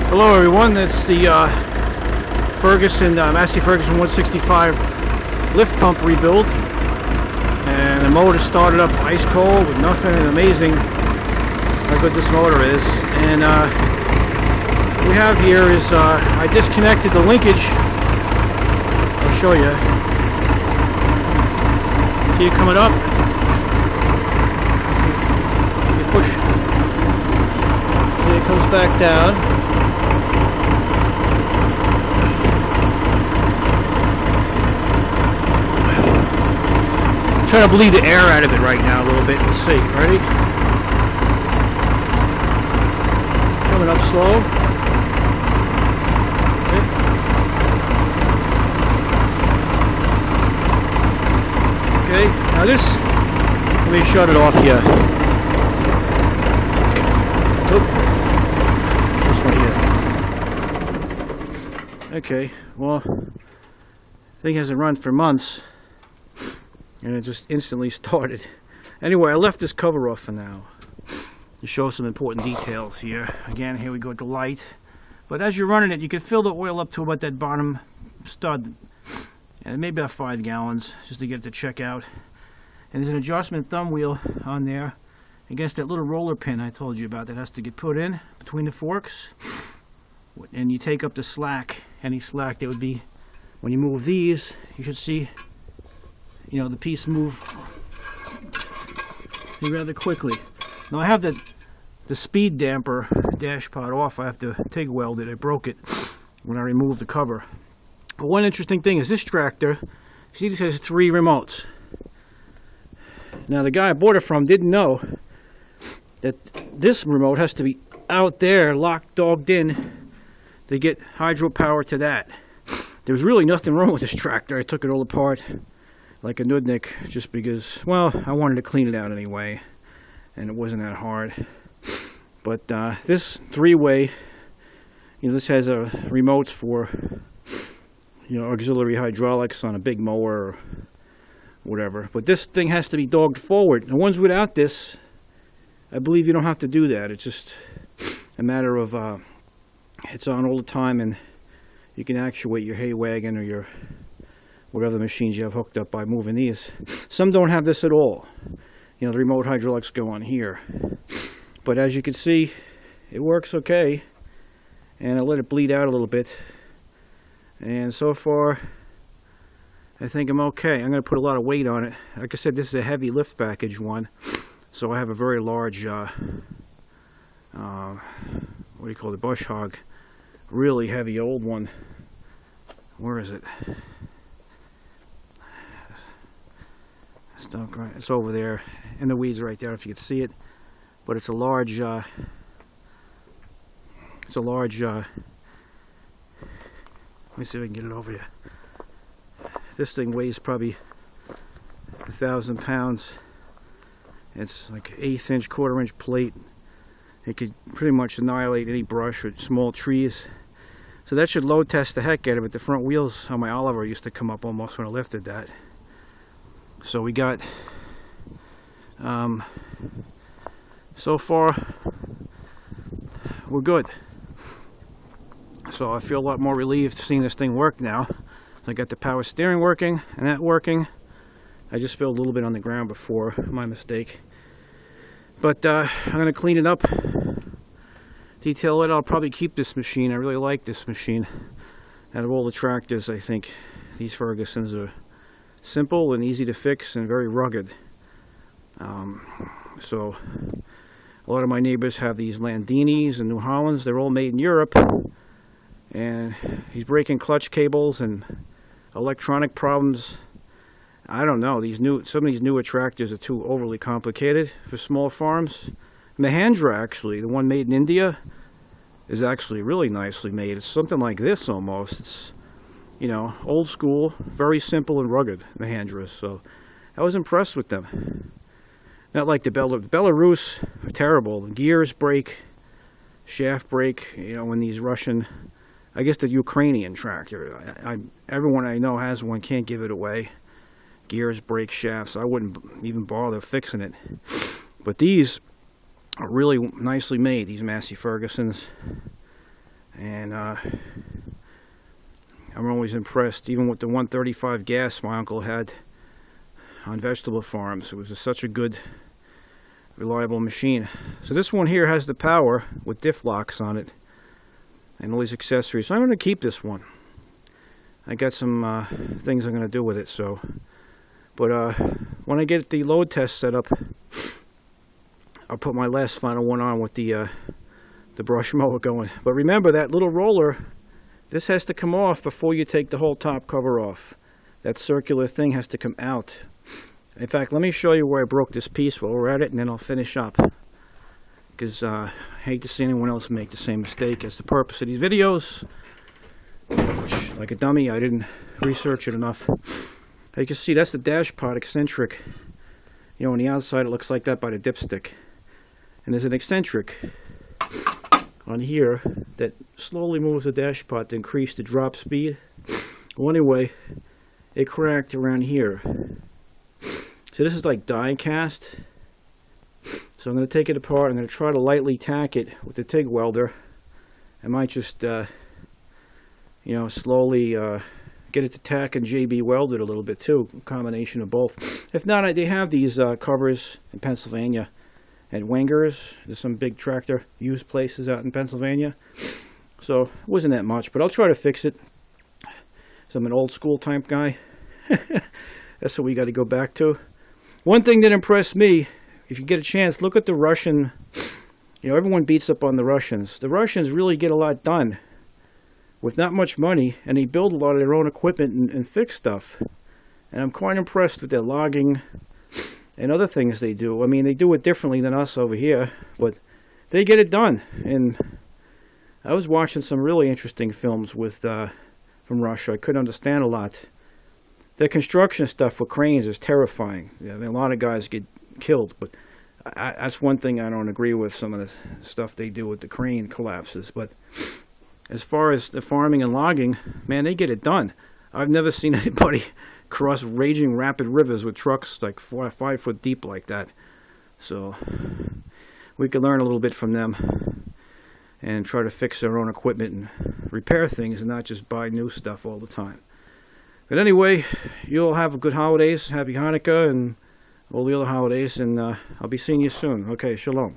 Hello everyone, it's the Massey Ferguson 165 lift pump rebuild, and the motor started up ice cold with nothing. And amazing how good this motor is. And what we have here is I disconnected the linkage. I'll show you. See it coming up? You push, and it comes back down. Trying to bleed the air out of it right now a little bit. Let's see. Ready? Coming up slow. Okay. Now this, let me shut it off here. This one here. Okay. Well, the thing hasn't run for months. And it just instantly started. Anyway, I left this cover off for now to show some important details here. Again, here we go with the light. But as you're running it, you can fill the oil up to about that bottom stud, and maybe about 5 gallons, just to get it to check out. And there's an adjustment thumb wheel on there against that little roller pin I told you about that has to get put in between the forks. And you take up the slack, any slack that would be, when you move these, you should see, you know, the piece move rather quickly. Now I have the speed damper dash pod off. I have to TIG weld it. I broke it when I removed the cover. But one interesting thing is this tractor, see, this has 3 remotes. Now the guy I bought it from didn't know that this remote has to be out there locked, dogged in to get hydropower to that. There's really nothing wrong with this tractor. I took it all apart like a nudnik just because, well, I wanted to clean it out anyway, and it wasn't that hard. But this 3-way, you know, this has remotes for, you know, auxiliary hydraulics on a big mower or whatever. But this thing has to be dogged forward. The ones without this, I believe you don't have to do that. It's just a matter of it's on all the time, and you can actuate your hay wagon or your whatever machines you have hooked up by moving these. Some don't have this at all. You know, the remote hydraulics go on here. But as you can see, it works okay. And I let it bleed out a little bit. And so far, I think I'm okay. I'm going to put a lot of weight on it. Like I said, this is a heavy lift package one. So I have a very large, what do you call it, bush hog. Really heavy old one. Where is it? It's over there in the weeds right there if you can see it, but it's a large let me see if I can get it over here. This thing weighs probably 1,000 pounds. It's like an 1/8 inch, 1/4 inch plate. It could pretty much annihilate any brush or small trees. So that should load test the heck out of it. The front wheels on my Oliver used to come up almost when I lifted that. So we got, so far, we're good. So I feel a lot more relieved seeing this thing work now. I got the power steering working and that working. I just spilled a little bit on the ground before, my mistake. But I'm going to clean it up, detail it. I'll probably keep this machine. I really like this machine. Out of all the tractors, I think these Fergusons are simple and easy to fix and very rugged. So a lot of my neighbors have these Landinis and New Hollands. They're all made in Europe, and he's breaking clutch cables and electronic problems. I don't know, some of these newer tractors are too overly complicated for small farms. Mahendra, actually, the one made in India, is actually really nicely made. It's something like this almost. It's, you know, old school, very simple and rugged Mahendras. So I was impressed with them. Not like the Belarus are terrible. The gears break, shaft break. You know, when these Russian, I guess the Ukrainian tractor. Everyone I know has one. Can't give it away. Gears break, shafts. I wouldn't even bother fixing it. But these are really nicely made. These Massey Fergusons. And I'm always impressed, even with the 135 gas my uncle had on vegetable farms. It was such a good, reliable machine. So this one here has the power with diff locks on it and all these accessories. So I'm going to keep this one. I got some things I'm going to do with it. So, but when I get the load test set up, I'll put my last final one on with the brush mower going. But remember, that little roller, this has to come off before you take the whole top cover off. That circular thing has to come out. In fact, let me show you where I broke this piece while we're at it, and then I'll finish up. Because I hate to see anyone else make the same mistake. As the purpose of these videos, which, like a dummy, I didn't research it enough. As you can see, that's the dash pod eccentric. You know, on the outside it looks like that by the dipstick. And there's an eccentric on here that slowly moves the dash pod to increase the drop speed. Well, anyway, it cracked around here. So this is like die cast. So I'm going to take it apart. I'm going to try to lightly tack it with the TIG welder. I might just, you know, slowly get it to tack and JB weld it a little bit too. A combination of both. If not, they have these covers in Pennsylvania at Wenger's. There's some big tractor used places out in Pennsylvania. So it wasn't that much, but I'll try to fix it. So I'm an old school type guy. That's what we got to go back to. One thing that impressed me, if you get a chance, look at the Russian. You know, everyone beats up on the Russians. The Russians really get a lot done with not much money, and they build a lot of their own equipment and fix stuff. And I'm quite impressed with their logging and other things they do. I mean, they do it differently than us over here, but they get it done. And I was watching some really interesting films with from Russia. I couldn't understand a lot. The construction stuff with cranes is terrifying. Yeah, I mean, a lot of guys get killed, but that's one thing I don't agree with, some of the stuff they do with the crane collapses. But as far as the farming and logging, man, they get it done. I've never seen anybody cross raging rapid rivers with trucks like 4 or 5 foot deep like that. So we could learn a little bit from them and try to fix our own equipment and repair things and not just buy new stuff all the time. But anyway, you'll have a good holidays, happy Hanukkah, and all the other holidays, and I'll be seeing you soon. Okay, shalom.